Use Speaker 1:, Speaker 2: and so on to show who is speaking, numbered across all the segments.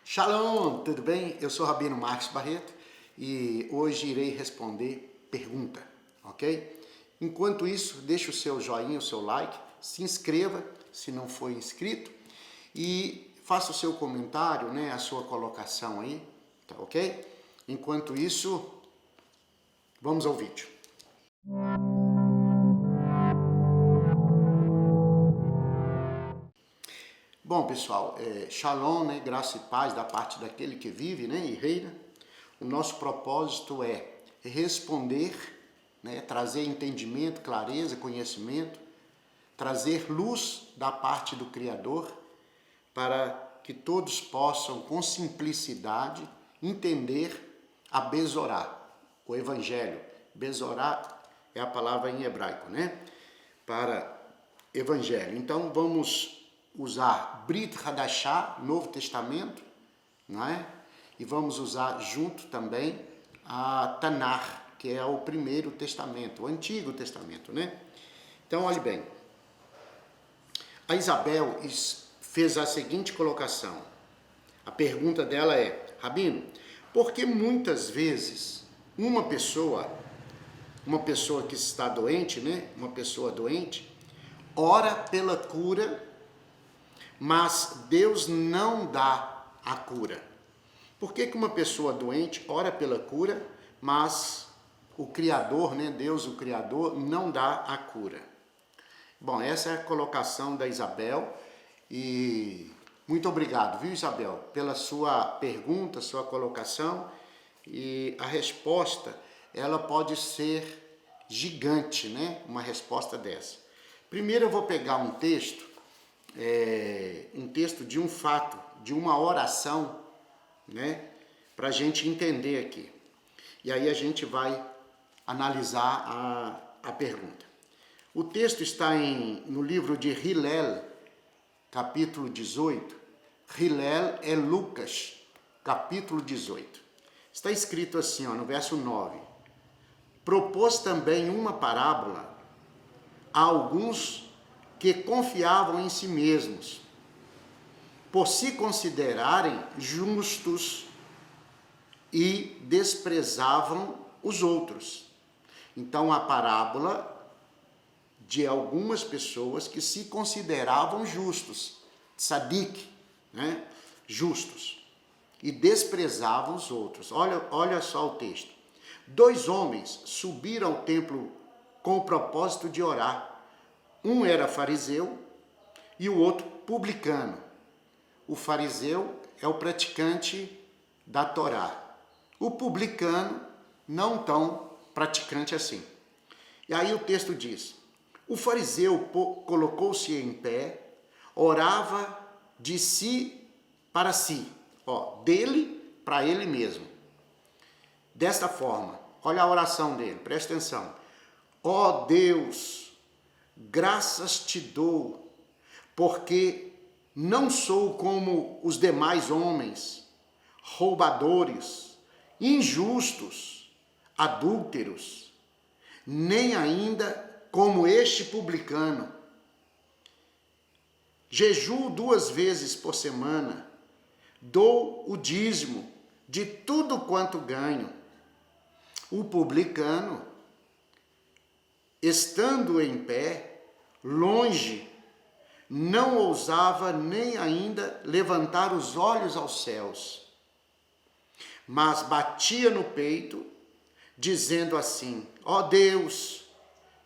Speaker 1: Shalom, tudo bem? Eu sou Rabino Marcos Barreto e hoje irei responder pergunta, ok? Enquanto isso, deixe o seu joinha, o seu like, se inscreva se não for inscrito e faça o seu comentário, né, a sua colocação aí, tá ok? Enquanto isso, vamos ao vídeo. Bom, pessoal, Shalom, né, graça e paz da parte daquele que vive, né, e reina. O nosso propósito é responder, né, trazer entendimento, clareza, conhecimento, trazer luz da parte do Criador para que todos possam, com simplicidade, entender a Bezorá, o Evangelho. Bezorá é a palavra em hebraico, né, para Evangelho. Então, vamos usar Brit Hadashah, Novo Testamento, não é? E vamos usar junto também a Tanakh, que é o Primeiro Testamento, o Antigo Testamento, né? Então, olhe bem. A Isabel fez a seguinte colocação. A pergunta dela é: Rabino, por que muitas vezes uma pessoa que está doente, né? Uma pessoa doente, ora pela cura, mas Deus não dá a cura? Por que uma pessoa doente ora pela cura, mas o Criador, né, Deus, o Criador, não dá a cura? Bom, essa é a colocação da Isabel e muito obrigado, viu, Isabel, pela sua pergunta, sua colocação, e a resposta, ela pode ser gigante, né, uma resposta dessa. Primeiro eu vou pegar um texto de um fato, de uma oração, né, para a gente entender aqui. E aí a gente vai analisar a pergunta. O texto está no livro de Hillel, capítulo 18. Hillel é Lucas, capítulo 18. Está escrito assim, no verso 9. Propôs também uma parábola a alguns que confiavam em si mesmos, por se considerarem justos e desprezavam os outros. Então, a parábola de algumas pessoas que se consideravam justos, tzadik, né? Justos, e desprezavam os outros. Olha só o texto. 2 homens subiram ao templo com o propósito de orar. Um era fariseu e o outro publicano. O fariseu é o praticante da Torá. O publicano não tão praticante assim. E aí o texto diz: o fariseu colocou-se em pé, orava de si para si, dele para ele mesmo. Desta forma, olha a oração dele, presta atenção. Ó Deus, graças te dou, porque não sou como os demais homens, roubadores, injustos, adúlteros, nem ainda como este publicano. Jejuo 2 vezes por semana, dou o dízimo de tudo quanto ganho. O publicano, estando em pé, longe, não ousava nem ainda levantar os olhos aos céus, mas batia no peito, dizendo assim: ó Deus,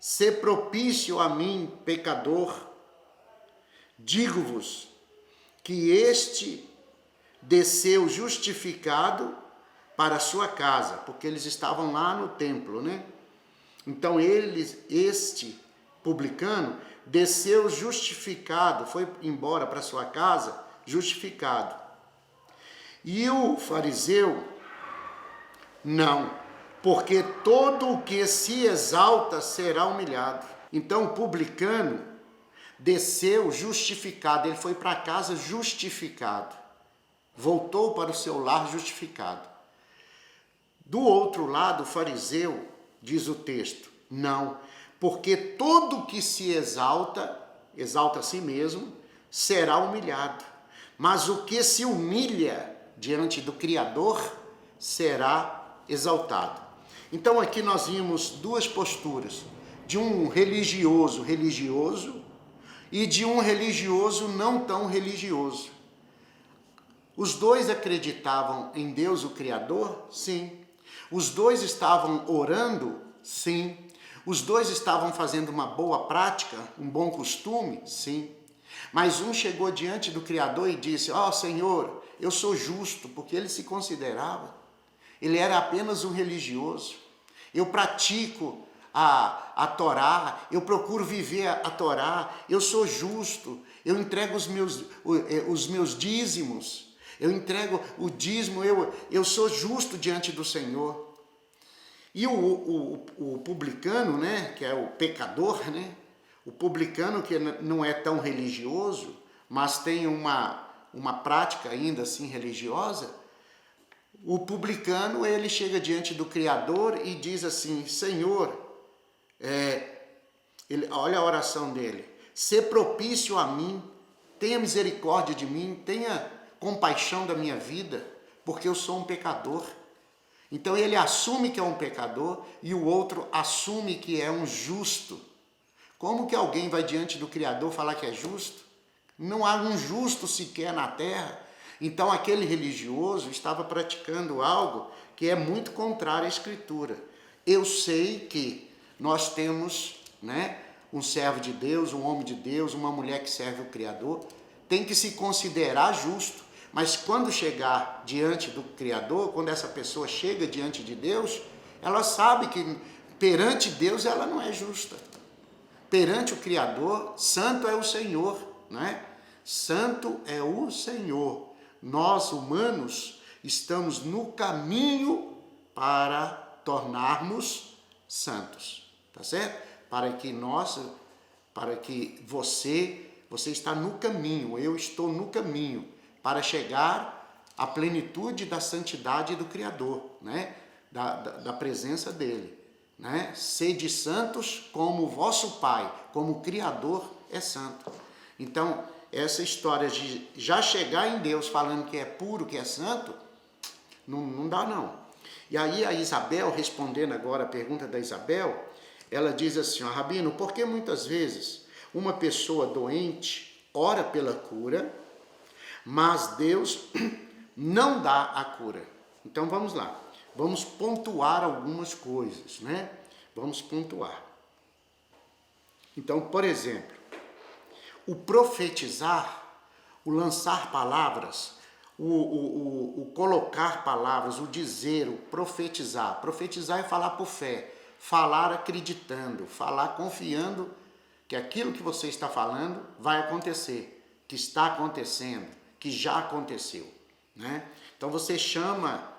Speaker 1: sê propício a mim, pecador. Digo-vos que este desceu justificado para a sua casa, porque eles estavam lá no templo, né? Então este publicano desceu justificado, foi embora para sua casa justificado. E o fariseu, não, porque todo o que se exalta será humilhado. Então o publicano desceu justificado, ele foi para casa justificado, voltou para o seu lar justificado. Do outro lado, o fariseu, diz o texto, não, porque todo que se exalta a si mesmo, será humilhado. Mas o que se humilha diante do Criador será exaltado. Então aqui nós vimos duas posturas, de um religioso e de um religioso não tão religioso. Os dois acreditavam em Deus, o Criador? Sim. Os dois estavam orando? Sim. Os dois estavam fazendo uma boa prática, um bom costume? Sim. Mas um chegou diante do Criador e disse: ó Senhor, eu sou justo, porque ele se considerava. Ele era apenas um religioso. Eu pratico a Torá, eu procuro viver a Torá, eu sou justo, eu entrego os meus dízimos. Eu entrego o dízimo, eu sou justo diante do Senhor. E o publicano, né, que é o pecador, né, o publicano que não é tão religioso, mas tem uma prática ainda assim religiosa, o publicano, ele chega diante do Criador e diz assim: Senhor, olha a oração dele, sê propício a mim, tenha misericórdia de mim, tenha compaixão da minha vida, porque eu sou um pecador. Então ele assume que é um pecador e o outro assume que é um justo. Como que alguém vai diante do Criador falar que é justo? Não há um justo sequer na terra. Então aquele religioso estava praticando algo que é muito contrário à Escritura. Eu sei que nós temos, né, um servo de Deus, um homem de Deus, uma mulher que serve o Criador, tem que se considerar justo. Mas quando chegar diante do Criador, quando essa pessoa chega diante de Deus, ela sabe que perante Deus ela não é justa. Perante o Criador, santo é o Senhor, né? Santo é o Senhor. Nós, humanos, estamos no caminho para tornarmos santos, tá certo? Para que você está no caminho, eu estou no caminho para chegar à plenitude da santidade do Criador, né? Da presença dele, né? Sede santos como o vosso Pai, como o Criador é santo. Então, essa história de já chegar em Deus falando que é puro, que é santo, não dá não. E aí a Isabel, respondendo agora a pergunta da Isabel, ela diz assim: ó, Rabino, por que muitas vezes uma pessoa doente ora pela cura, mas Deus não dá a cura? Então vamos lá, vamos pontuar algumas coisas, né? Vamos pontuar. Então, por exemplo, o profetizar, o lançar palavras, o colocar palavras, o dizer, o profetizar. Profetizar é falar por fé, falar acreditando, falar confiando que aquilo que você está falando vai acontecer, que está acontecendo, que já aconteceu, né? Então você chama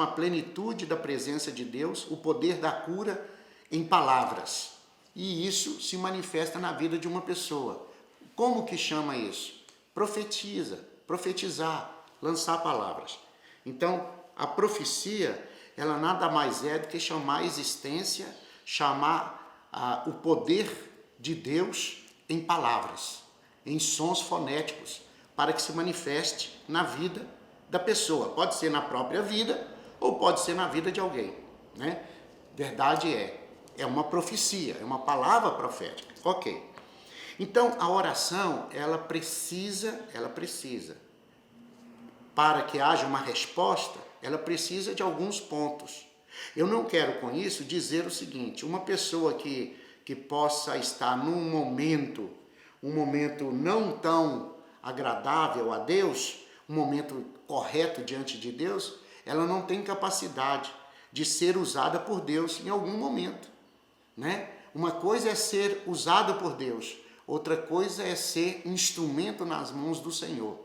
Speaker 1: a plenitude da presença de Deus, o poder da cura em palavras. E isso se manifesta na vida de uma pessoa. Como que chama isso? Profetiza, profetizar, lançar palavras. Então, a profecia, ela nada mais é do que chamar a existência, chamar o poder de Deus em palavras, em sons fonéticos, para que se manifeste na vida da pessoa. Pode ser na própria vida ou pode ser na vida de alguém, né? Verdade é uma profecia, é uma palavra profética. Ok. Então, a oração, ela precisa, para que haja uma resposta, ela precisa de alguns pontos. Eu não quero com isso dizer o seguinte: uma pessoa que possa estar num momento não tão agradável a Deus, um momento correto diante de Deus, ela não tem capacidade de ser usada por Deus em algum momento, né? Uma coisa é ser usado por Deus, outra coisa é ser instrumento nas mãos do Senhor,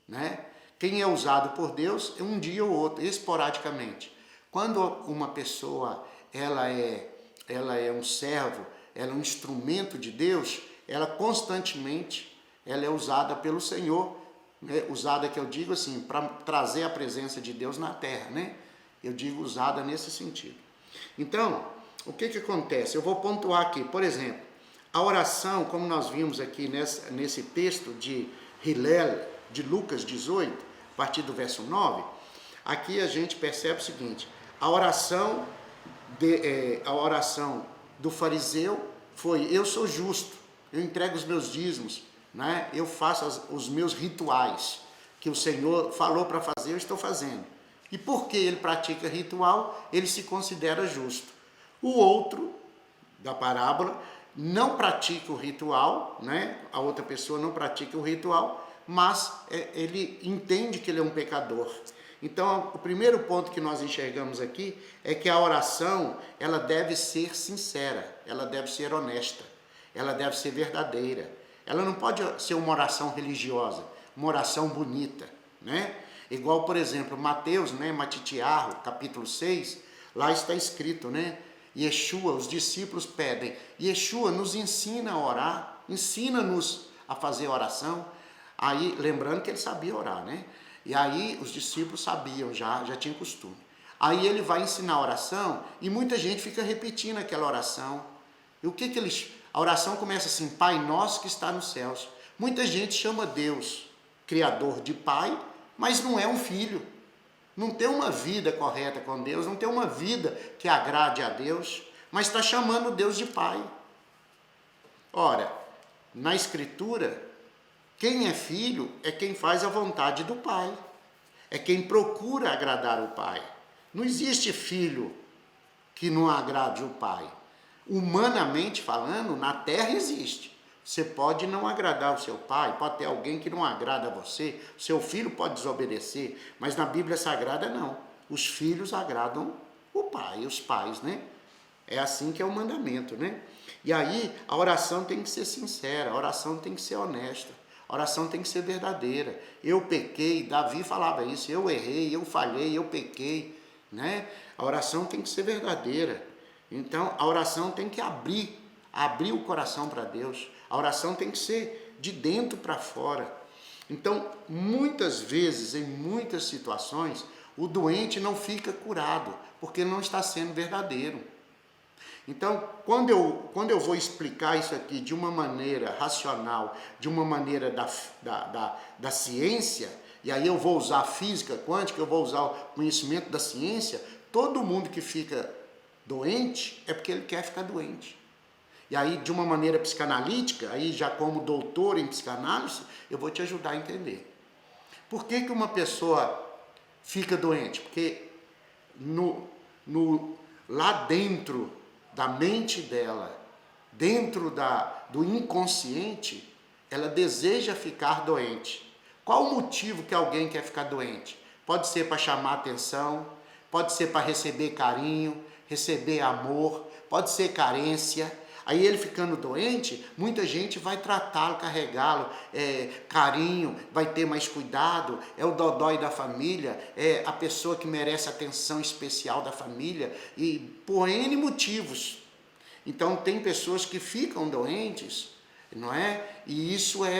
Speaker 1: né? Quem é usado por Deus é um dia ou outro, esporadicamente. Quando uma pessoa ela é um servo, ela é um instrumento de Deus, ela constantemente ela é usada pelo Senhor, né? Usada, que eu digo assim, para trazer a presença de Deus na terra, né? Eu digo usada nesse sentido. Então, o que acontece? Eu vou pontuar aqui, por exemplo, a oração, como nós vimos aqui nesse texto de Hillel, de Lucas 18, partir do verso 9, aqui a gente percebe o seguinte: a oração do fariseu foi: eu sou justo, eu entrego os meus dízimos, né? Eu faço os meus rituais que o Senhor falou para fazer, eu estou fazendo. E porque ele pratica ritual, ele se considera justo. O outro, da parábola, não pratica o ritual, né? A outra pessoa não pratica o ritual, mas ele entende que ele é um pecador. Então, o primeiro ponto que nós enxergamos aqui é que a oração, ela deve ser sincera, ela deve ser honesta, ela deve ser verdadeira. Ela não pode ser uma oração religiosa, uma oração bonita, né? Igual, por exemplo, Mateus, né, Matitiarro, capítulo 6, lá está escrito, né? Yeshua, os discípulos pedem: Yeshua, nos ensina a orar, ensina-nos a fazer oração. Aí, lembrando que ele sabia orar, né? E aí os discípulos sabiam, já tinham costume. Aí ele vai ensinar a oração e muita gente fica repetindo aquela oração. E o que eles... A oração começa assim: Pai nosso que está nos céus. Muita gente chama Deus, Criador, de Pai, mas não é um filho. Não tem uma vida correta com Deus, não tem uma vida que agrade a Deus, mas está chamando Deus de Pai. Ora, na Escritura, quem é filho é quem faz a vontade do Pai, é quem procura agradar o Pai. Não existe filho que não agrade o Pai. Humanamente falando, na terra existe. Você pode não agradar o seu pai, pode ter alguém que não agrada a você, seu filho pode desobedecer, mas na Bíblia Sagrada não. Os filhos agradam o pai, os pais, né? É assim que é o mandamento, né? E aí a oração tem que ser sincera, a oração tem que ser honesta, a oração tem que ser verdadeira. Eu pequei, Davi falava isso: eu errei, eu falhei, eu pequei, né? A oração tem que ser verdadeira. Então a oração tem que abrir o coração para Deus. A oração tem que ser de dentro para fora. Então, muitas vezes, em muitas situações, o doente não fica curado, porque não está sendo verdadeiro. Então, quando eu vou explicar isso aqui de uma maneira racional, de uma maneira da ciência, e aí eu vou usar a física quântica, eu vou usar o conhecimento da ciência, todo mundo que fica doente é porque ele quer ficar doente. E aí, de uma maneira psicanalítica, aí já como doutor em psicanálise, eu vou te ajudar a entender. Por que uma pessoa fica doente? Porque lá dentro da mente dela, dentro do inconsciente, ela deseja ficar doente. Qual o motivo que alguém quer ficar doente? Pode ser para chamar atenção, pode ser para receber carinho, receber amor, pode ser carência. Aí ele ficando doente, muita gente vai tratá-lo, carregá-lo, carinho, vai ter mais cuidado, é o dodói da família, é a pessoa que merece atenção especial da família, e por N motivos. Então tem pessoas que ficam doentes, não é? E isso é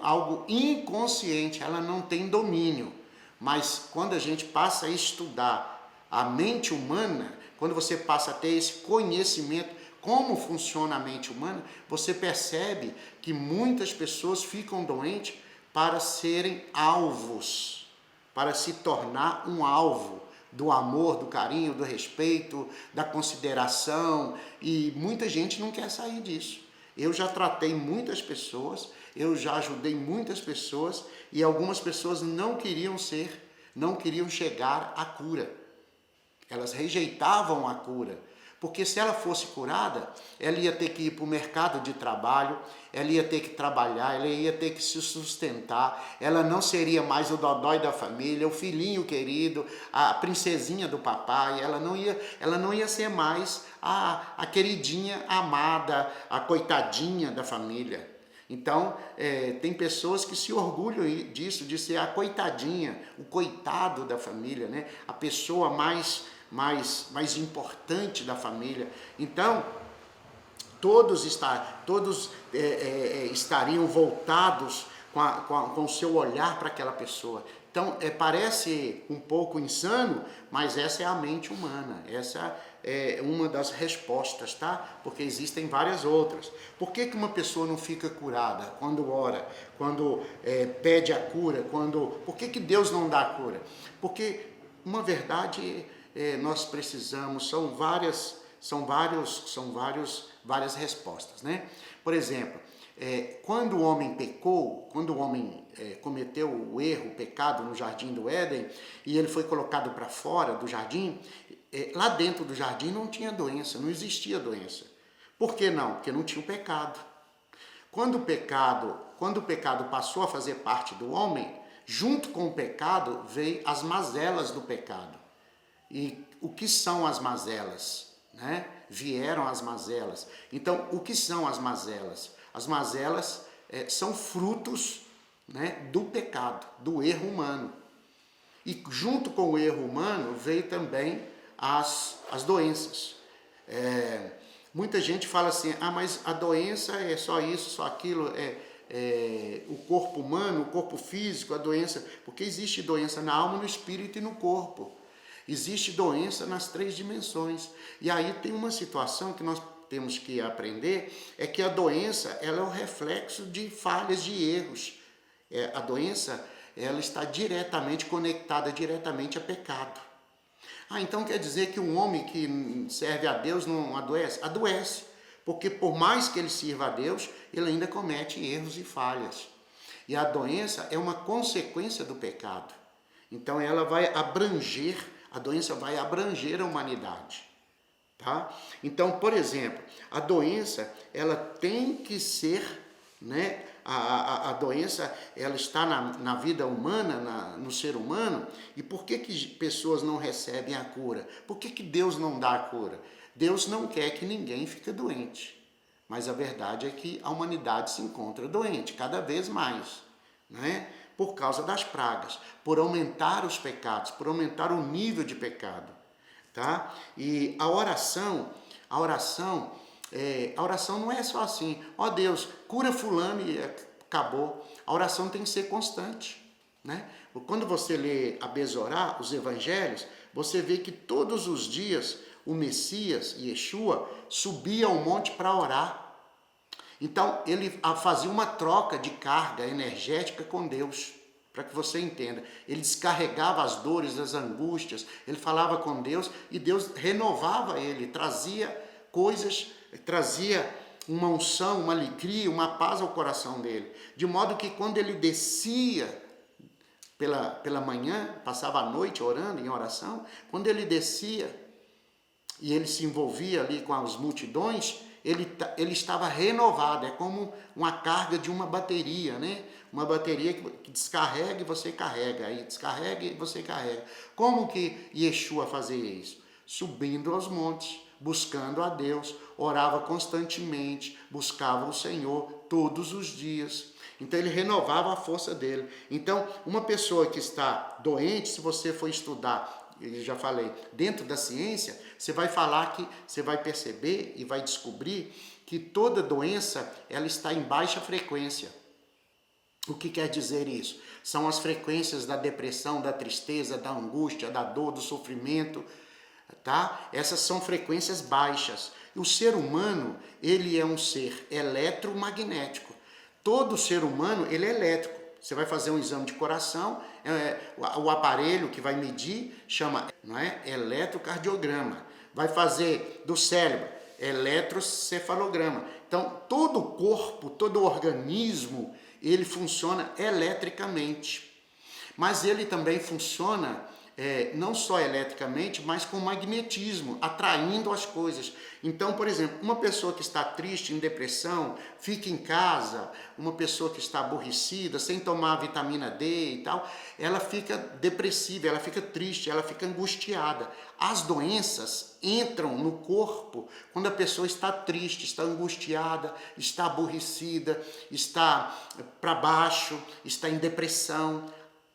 Speaker 1: algo inconsciente, ela não tem domínio. Mas quando a gente passa a estudar a mente humana, quando você passa a ter esse conhecimento, como funciona a mente humana, você percebe que muitas pessoas ficam doentes para serem alvos, para se tornar um alvo do amor, do carinho, do respeito, da consideração, e muita gente não quer sair disso. Eu já tratei muitas pessoas, eu já ajudei muitas pessoas, e algumas pessoas não queriam chegar à cura. Elas rejeitavam a cura. Porque se ela fosse curada, ela ia ter que ir para o mercado de trabalho, ela ia ter que trabalhar, ela ia ter que se sustentar, ela não seria mais o dodói da família, o filhinho querido, a princesinha do papai, ela não ia ser mais a queridinha amada, a coitadinha da família. Então, tem pessoas que se orgulham disso, de ser a coitadinha, o coitado da família, né? A pessoa mais importante da família. Então, todos estariam voltados com o seu olhar para aquela pessoa. Então, parece um pouco insano, mas essa é a mente humana, essa uma das respostas, tá? Porque existem várias outras. Por que uma pessoa não fica curada quando ora, quando pede a cura, por que Deus não dá a cura? Porque uma verdade nós precisamos, várias respostas, né? Por exemplo, quando o homem pecou, quando o homem cometeu o erro, o pecado no jardim do Éden, e ele foi colocado para fora do jardim, lá dentro do jardim não tinha doença, não existia doença. Por que não? Porque não tinha o pecado. Quando o pecado passou a fazer parte do homem, junto com o pecado veio as mazelas do pecado. E o que são as mazelas? Né? Vieram as mazelas. Então, o que são as mazelas? As mazelas são frutos, né, do pecado, do erro humano. E junto com o erro humano veio também as doenças. Muita gente fala assim, mas a doença é só isso, só aquilo, o corpo humano, o corpo físico, a doença, porque existe doença na alma, no espírito e no corpo. Existe doença nas 3 dimensões. E aí tem uma situação que nós temos que aprender, é que a doença ela é o reflexo de falhas, de erros. A doença ela está diretamente conectada diretamente a pecado. Então quer dizer que um homem que serve a Deus não adoece? Adoece, porque por mais que ele sirva a Deus, ele ainda comete erros e falhas. E a doença é uma consequência do pecado. Então a doença vai abranger a humanidade. Tá? Então, por exemplo, a doença, ela tem que ser, né? A doença, ela está na vida humana, no ser humano. E por que pessoas não recebem a cura? Por que Deus não dá a cura? Deus não quer que ninguém fique doente. Mas a verdade é que a humanidade se encontra doente, cada vez mais, né? Por causa das pragas, por aumentar os pecados, por aumentar o nível de pecado. Tá? E a oração não é só assim, Deus, cura fulano e acabou. A oração tem que ser constante, né? Quando você lê a Besorá, os evangelhos, você vê que todos os dias o Messias, Yeshua, subia ao monte para orar. Então ele fazia uma troca de carga energética com Deus. Para que você entenda, ele descarregava as dores, as angústias, ele falava com Deus e Deus renovava ele, trazia coisas, trazia uma unção, uma alegria, uma paz ao coração dele. De modo que quando ele descia pela manhã, passava a noite orando em oração, quando ele descia e ele se envolvia ali com as multidões, ele estava renovado, é como uma carga de uma bateria, né? Uma bateria que descarrega e você carrega, aí descarrega e você carrega. Como que Yeshua fazia isso? Subindo aos montes, buscando a Deus, orava constantemente, buscava o Senhor todos os dias. Então ele renovava a força dele. Então, uma pessoa que está doente, se você for estudar, eu já falei, dentro da ciência, você vai perceber e vai descobrir que toda doença ela está em baixa frequência. O que quer dizer isso? São as frequências da depressão, da tristeza, da angústia, da dor, do sofrimento, tá? Essas são frequências baixas. E o ser humano, ele é um ser eletromagnético. Todo ser humano, ele é elétrico. Você vai fazer um exame de coração, o aparelho que vai medir chama, não é? Eletrocardiograma. Vai fazer do cérebro, eletrocefalograma. Então, todo o corpo, todo o organismo, ele funciona eletricamente. Mas ele também funciona não só eletricamente, mas com magnetismo, atraindo as coisas. Então, por exemplo, uma pessoa que está triste, em depressão, fica em casa, uma pessoa que está aborrecida, sem tomar vitamina D e tal, ela fica depressiva, ela fica triste, ela fica angustiada. As doenças entram no corpo quando a pessoa está triste, está angustiada, está aborrecida, está para baixo, está em depressão.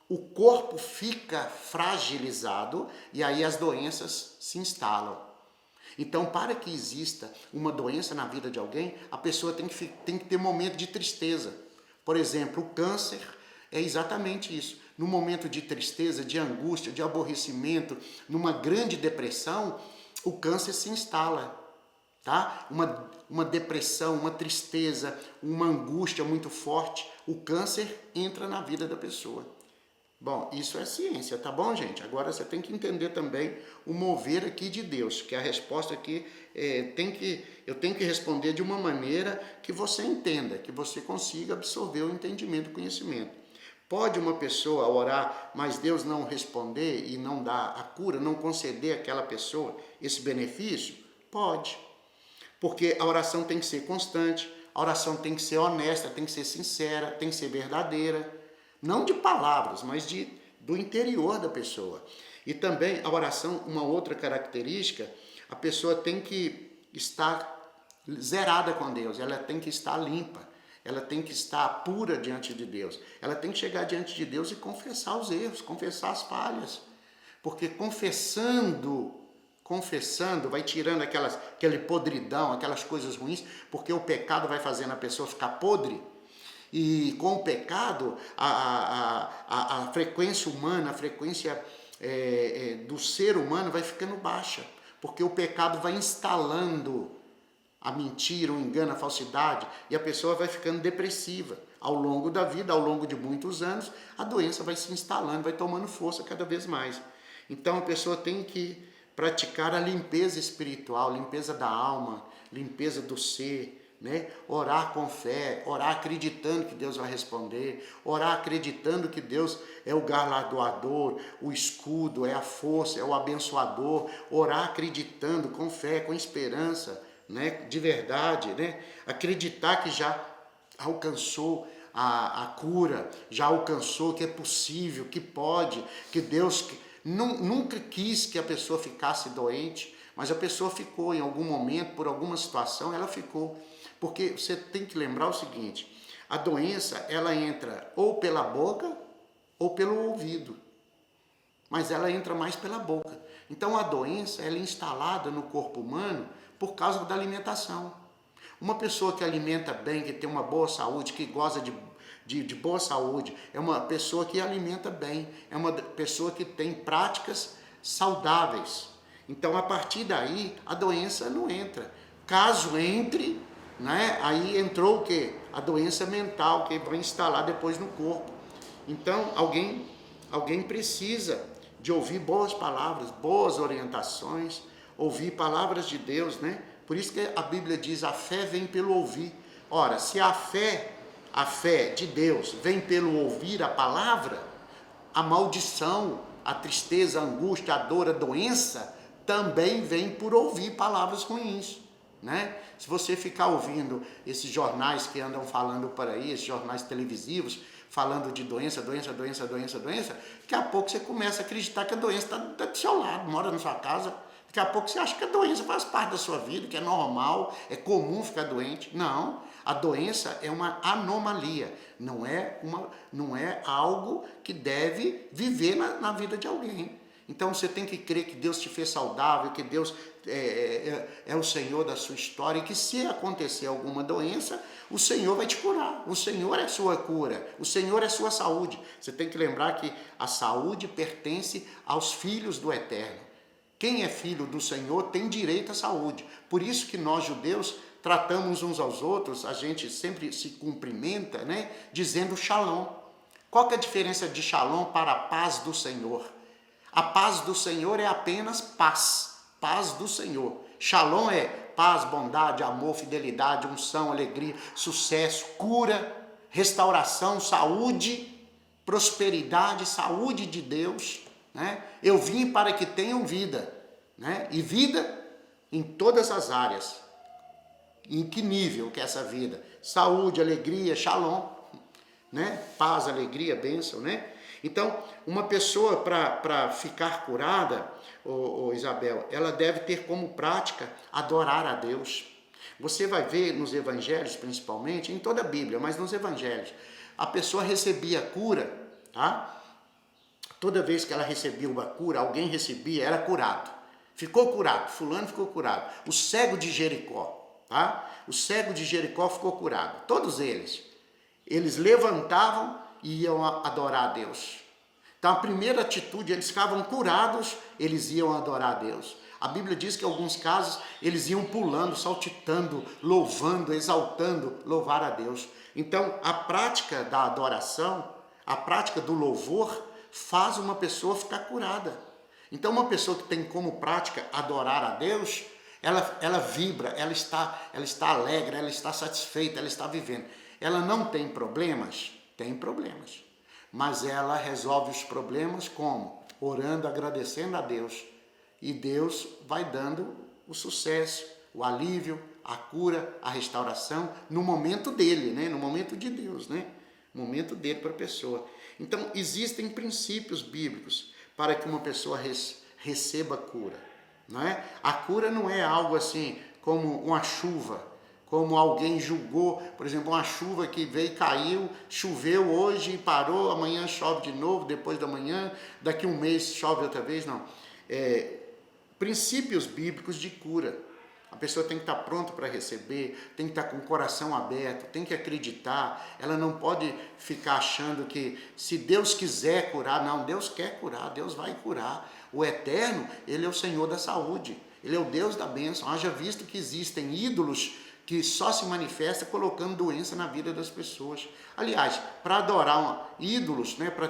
Speaker 1: O corpo fica fragilizado e aí as doenças se instalam. Então, para que exista uma doença na vida de alguém, a pessoa tem que ter um momento de tristeza. Por exemplo, o câncer é exatamente isso. No momento de tristeza, de angústia, de aborrecimento, numa grande depressão, o câncer se instala, tá? Uma depressão, uma tristeza, uma angústia muito forte, o câncer entra na vida da pessoa. Bom, isso é ciência, tá bom, gente? Agora você tem que entender também o mover aqui de Deus, que a resposta aqui eu tenho que responder de uma maneira que você entenda, que você consiga absorver o entendimento, o conhecimento. Pode uma pessoa orar, mas Deus não responder e não dar a cura, não conceder àquela pessoa esse benefício? Pode. Porque a oração tem que ser constante, a oração tem que ser honesta, tem que ser sincera, tem que ser verdadeira. Não de palavras, mas do interior da pessoa. E também a oração, uma outra característica, a pessoa tem que estar zerada com Deus, ela tem que estar limpa, ela tem que estar pura diante de Deus. Ela tem que chegar diante de Deus e confessar os erros, confessar as falhas. Porque confessando, vai tirando aquele podridão, aquelas coisas ruins, porque o pecado vai fazendo a pessoa ficar podre. E com o pecado, a frequência humana, a frequência do ser humano vai ficando baixa, porque o pecado vai instalando a mentira, o engano, a falsidade, e a pessoa vai ficando depressiva. Ao longo da vida, ao longo de muitos anos, a doença vai se instalando, vai tomando força cada vez mais. Então a pessoa tem que praticar a limpeza espiritual, limpeza da alma, limpeza do ser, né? Orar com fé, orar acreditando que Deus vai responder, orar acreditando que Deus é o galardoador, o escudo, é a força, é o abençoador, orar acreditando com fé, com esperança, né? De verdade, né? Acreditar que já alcançou a cura, já alcançou que é possível, que pode, que Deus nunca quis que a pessoa ficasse doente, mas a pessoa ficou em algum momento, por alguma situação, ela ficou. Porque você tem que lembrar o seguinte, a doença, ela entra ou pela boca ou pelo ouvido, mas ela entra mais pela boca. Então a doença, ela é instalada no corpo humano por causa da alimentação. Uma pessoa que alimenta bem, que tem uma boa saúde, que goza de boa saúde, é uma pessoa que alimenta bem, é uma pessoa que tem práticas saudáveis. Então a partir daí, a doença não entra. Caso entre, né? Aí entrou o quê? A doença mental que vai instalar depois no corpo. Então alguém precisa de ouvir boas palavras, boas orientações, ouvir palavras de Deus, né? Por isso que a Bíblia diz, a fé vem pelo ouvir. Ora, se a fé de Deus vem pelo ouvir a palavra, a maldição, a tristeza, a angústia, a dor, a doença também vem por ouvir palavras ruins, né? Se você ficar ouvindo esses jornais que andam falando por aí, esses jornais televisivos, falando de doença, daqui a pouco você começa a acreditar que a doença está do seu lado, mora na sua casa, daqui a pouco você acha que a doença faz parte da sua vida, que é normal, é comum ficar doente. Não, a doença é uma anomalia, não é algo que deve viver na vida de alguém. Então você tem que crer que Deus te fez saudável, que Deus é o Senhor da sua história, e que se acontecer alguma doença, o Senhor vai te curar. O Senhor é a sua cura, o Senhor é a sua saúde. Você tem que lembrar que a saúde pertence aos filhos do Eterno. Quem é filho do Senhor tem direito à saúde. Por isso que nós, judeus, tratamos uns aos outros, a gente sempre se cumprimenta, né, dizendo shalom. Qual que é a diferença de shalom para a paz do Senhor? A paz do Senhor é apenas paz, paz do Senhor. Shalom é paz, bondade, amor, fidelidade, unção, alegria, sucesso, cura, restauração, saúde, prosperidade, saúde de Deus, né? Eu vim para que tenham vida, né? E vida em todas as áreas. Em que nível que é essa vida? Saúde, alegria, shalom, né? Paz, alegria, bênção, né? Então, uma pessoa para ficar curada, Isabel, ela deve ter como prática adorar a Deus. Você vai ver nos evangelhos, principalmente, em toda a Bíblia, mas nos evangelhos, a pessoa recebia cura, tá? Toda vez que ela recebia uma cura, alguém recebia, era curado. Ficou curado, fulano ficou curado. O cego de Jericó, tá? O cego de Jericó ficou curado. Todos eles levantavam e iam adorar a Deus. Então a primeira atitude, eles ficavam curados, eles iam adorar a Deus. A Bíblia diz que em alguns casos eles iam pulando, saltitando, louvando, exaltando, louvar a Deus. Então a prática da adoração, a prática do louvor faz uma pessoa ficar curada. Então uma pessoa que tem como prática adorar a Deus, ela vibra, ela está alegre, ela está satisfeita, ela está vivendo. Ela não tem problemas? Tem problemas. Mas ela resolve os problemas como? Orando, agradecendo a Deus. E Deus vai dando o sucesso, o alívio, a cura, a restauração, no momento dele, né? No momento de Deus, né? No momento dele para a pessoa. Então, existem princípios bíblicos para que uma pessoa receba cura, não é? A cura não é algo assim como uma chuva, como alguém julgou, por exemplo, uma chuva que veio e caiu, choveu hoje e parou, amanhã chove de novo, depois da manhã, daqui um mês chove outra vez, não. Princípios bíblicos de cura. A pessoa tem que estar pronta para receber, tem que estar com o coração aberto, tem que acreditar. Ela não pode ficar achando que se Deus quiser curar, não, Deus quer curar, Deus vai curar. O Eterno, Ele é o Senhor da saúde, Ele é o Deus da bênção. Haja visto que existem ídolos que só se manifesta colocando doença na vida das pessoas. Aliás, para adorar ídolos, né, para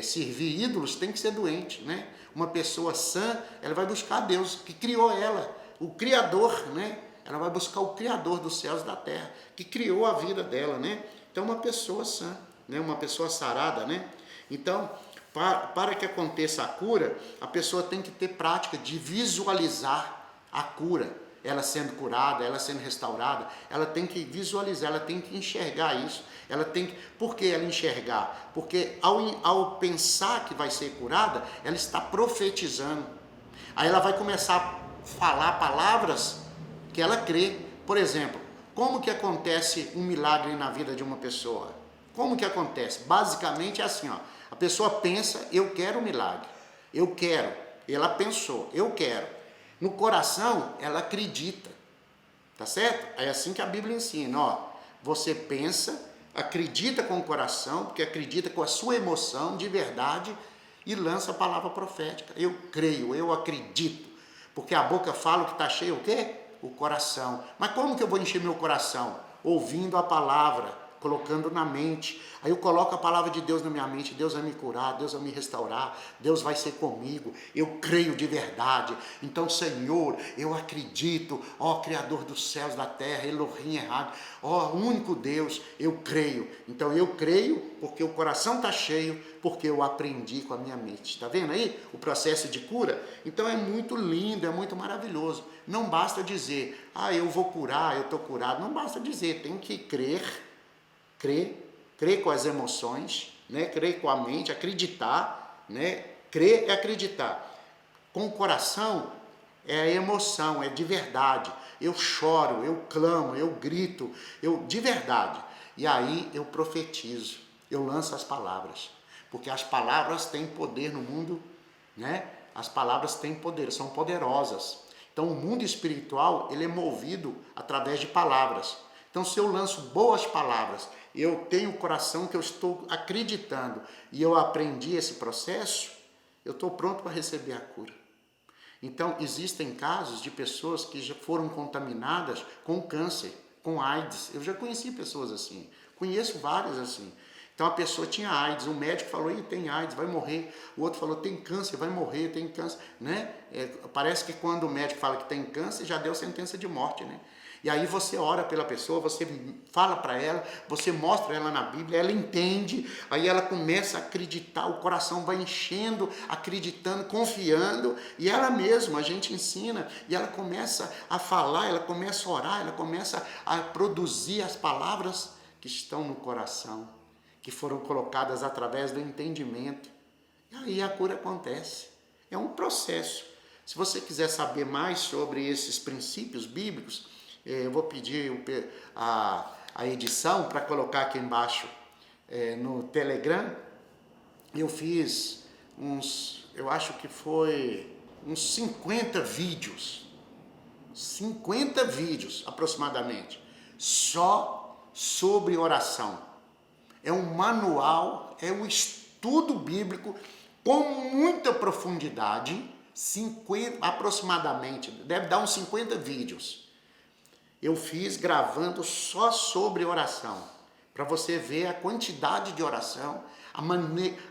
Speaker 1: servir ídolos, tem que ser doente, né? Uma pessoa sã, ela vai buscar Deus, que criou ela, o Criador, né? Ela vai buscar o Criador dos céus e da terra, que criou a vida dela, né? Então, uma pessoa sã, né? Uma pessoa sarada, né? Então, para que aconteça a cura, a pessoa tem que ter prática de visualizar a cura. Ela sendo curada, ela sendo restaurada, ela tem que visualizar, ela tem que enxergar isso. Ela tem que... Por que ela enxergar? Porque ao pensar que vai ser curada, ela está profetizando. Aí ela vai começar a falar palavras que ela crê. Por exemplo, como que acontece um milagre na vida de uma pessoa? Como que acontece? Basicamente é assim, ó. A pessoa pensa, eu quero um milagre. Eu quero. Ela pensou, eu quero. No coração, ela acredita, tá certo? É assim que a Bíblia ensina, ó. Você pensa, acredita com o coração, porque acredita com a sua emoção de verdade e lança a palavra profética. Eu creio, eu acredito, porque a boca fala o que está cheio, o quê? O coração. Mas como que eu vou encher meu coração? Ouvindo a palavra, colocando na mente. Aí eu coloco a palavra de Deus na minha mente, Deus vai me curar, Deus vai me restaurar, Deus vai ser comigo, eu creio de verdade. Então, Senhor, eu acredito, ó Criador dos céus, da terra, Elohim errado, ó único Deus, eu creio. Então eu creio porque o coração está cheio, porque eu aprendi com a minha mente. Está vendo aí o processo de cura? Então é muito lindo, é muito maravilhoso. Não basta dizer, eu vou curar, eu estou curado. Não basta dizer, tem que crer com as emoções, né? Crer com a mente, acreditar, né? Crer é acreditar. Com o coração é a emoção, é de verdade. Eu choro, eu clamo, eu grito, de verdade. E aí eu profetizo, eu lanço as palavras, porque as palavras têm poder no mundo, né? As palavras têm poder, são poderosas. Então o mundo espiritual, ele é movido através de palavras. Então, se eu lanço boas palavras, eu tenho o coração que eu estou acreditando e eu aprendi esse processo, eu estou pronto para receber a cura. Então, existem casos de pessoas que já foram contaminadas com câncer, com AIDS. Eu já conheci pessoas assim, conheço várias assim. Então, a pessoa tinha AIDS, o médico falou, tem AIDS, vai morrer. O outro falou, tem câncer, vai morrer, tem câncer. Né? Parece que quando o médico fala que tem câncer, já deu sentença de morte, né? E aí você ora pela pessoa, você fala para ela, você mostra ela na Bíblia, ela entende, aí ela começa a acreditar, o coração vai enchendo, acreditando, confiando, e ela mesma, a gente ensina, e ela começa a falar, ela começa a orar, ela começa a produzir as palavras que estão no coração, que foram colocadas através do entendimento. E aí a cura acontece. É um processo. Se você quiser saber mais sobre esses princípios bíblicos, eu vou pedir a edição para colocar aqui embaixo no Telegram. Eu fiz eu acho que foi uns 50 vídeos aproximadamente, só sobre oração. É um manual, é um estudo estudo bíblico com muita profundidade, aproximadamente, deve dar uns 50 vídeos. Eu fiz gravando só sobre oração, para você ver a quantidade de oração, a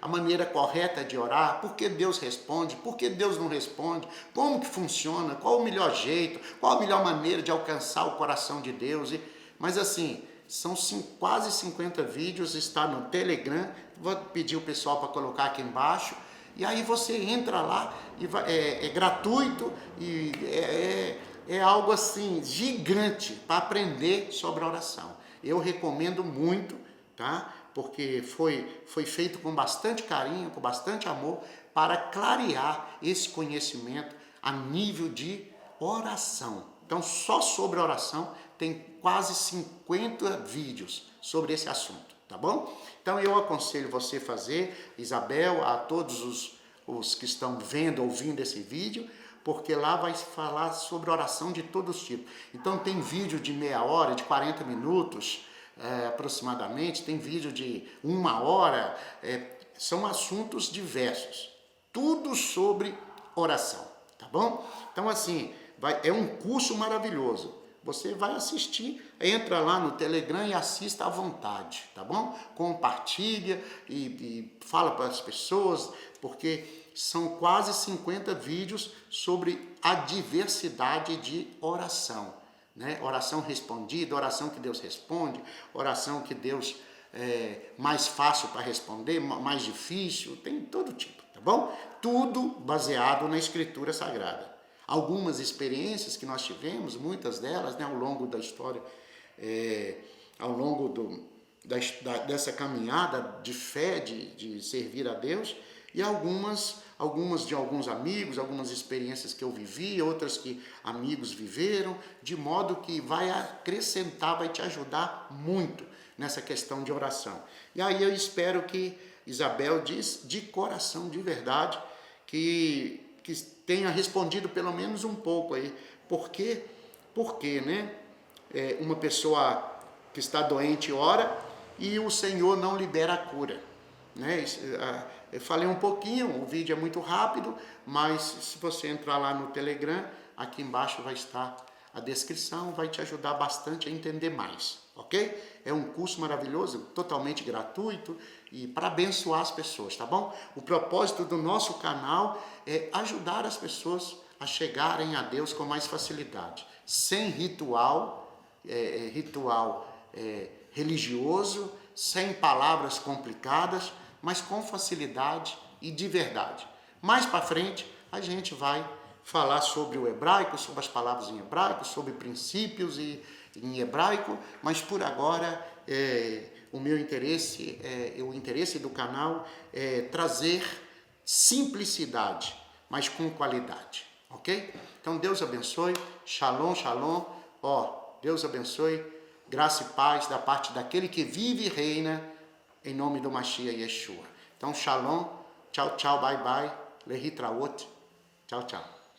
Speaker 1: maneira correta de orar, por que Deus responde, por que Deus não responde, como que funciona, qual o melhor jeito, qual a melhor maneira de alcançar o coração de Deus. Mas assim, são quase 50 vídeos, está no Telegram, vou pedir o pessoal para colocar aqui embaixo, e aí você entra lá, e é gratuito, e é algo assim, gigante, para aprender sobre a oração. Eu recomendo muito, tá? Porque foi feito com bastante carinho, com bastante amor, para clarear esse conhecimento a nível de oração. Então, só sobre oração, tem quase 50 vídeos sobre esse assunto, tá bom? Então, eu aconselho você fazer, Isabel, a todos os que estão vendo, ouvindo esse vídeo, porque lá vai falar sobre oração de todos os tipos. Então, tem vídeo de meia hora, de 40 minutos, aproximadamente, tem vídeo de 1 hora, são assuntos diversos, tudo sobre oração, tá bom? Então assim, é um curso maravilhoso, você vai assistir, entra lá no Telegram e assista à vontade, tá bom? Compartilha e fala para as pessoas, porque são quase 50 vídeos sobre a diversidade de oração. Né? Oração respondida, oração que Deus responde, oração que Deus mais fácil para responder, mais difícil, tem todo tipo, tá bom? Tudo baseado na Escritura Sagrada. Algumas experiências que nós tivemos, muitas delas, né, ao longo da história, ao longo dessa caminhada de fé, de servir a Deus, e algumas de alguns amigos, algumas experiências que eu vivi, outras que amigos viveram, de modo que vai acrescentar, vai te ajudar muito nessa questão de oração. E aí eu espero que Isabel diz de coração, de verdade, que tenha respondido pelo menos um pouco aí. Por quê, né? Uma pessoa que está doente ora e o Senhor não libera a cura, né? Eu falei um pouquinho, o vídeo é muito rápido, mas se você entrar lá no Telegram, aqui embaixo vai estar a descrição, vai te ajudar bastante a entender mais, ok? É um curso maravilhoso, totalmente gratuito e para abençoar as pessoas, tá bom? O propósito do nosso canal é ajudar as pessoas a chegarem a Deus com mais facilidade, sem ritual religioso, sem palavras complicadas, mas com facilidade e de verdade. Mais para frente, a gente vai falar sobre o hebraico, sobre as palavras em hebraico, sobre princípios em hebraico, mas por agora o meu interesse, o interesse do canal é trazer simplicidade, mas com qualidade, ok? Então Deus abençoe, shalom, shalom, Deus abençoe, graça e paz da parte daquele que vive e reina em nome do Mashiach Yeshua. Então, shalom, tchau, tchau, bye, bye, lehitraot, tchau, tchau.